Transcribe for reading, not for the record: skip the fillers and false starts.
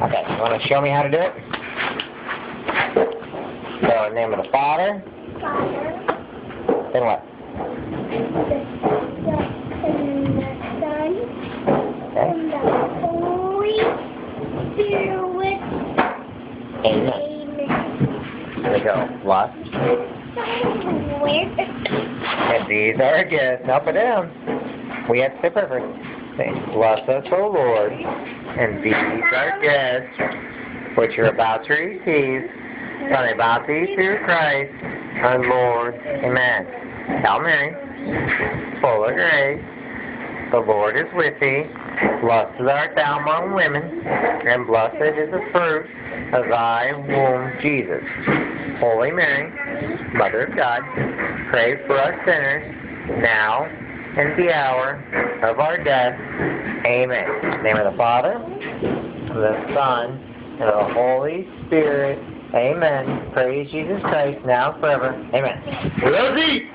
Okay, you want to show me how to do it? So, in the name of the Father. Father. Then what? And the Son. Okay. And the Holy Spirit. Amen. Amen. There we go. Bless. Where? And these are our gifts. Now put down. We have to say perfect. Say, bless us, O Lord. And these are gifts which you're about to receive. From about thee through Christ, our Lord. Amen. Hail Mary, full of grace, the Lord is with thee. Blessed art thou among women, and blessed is the fruit of thy womb, Jesus. Holy Mary, Mother of God, pray for us sinners, now and the hour of our death. Amen. In the name of the Father, of the Son, and of the Holy Spirit. Amen. Praise Jesus Christ, now and forever. Amen. Gracie!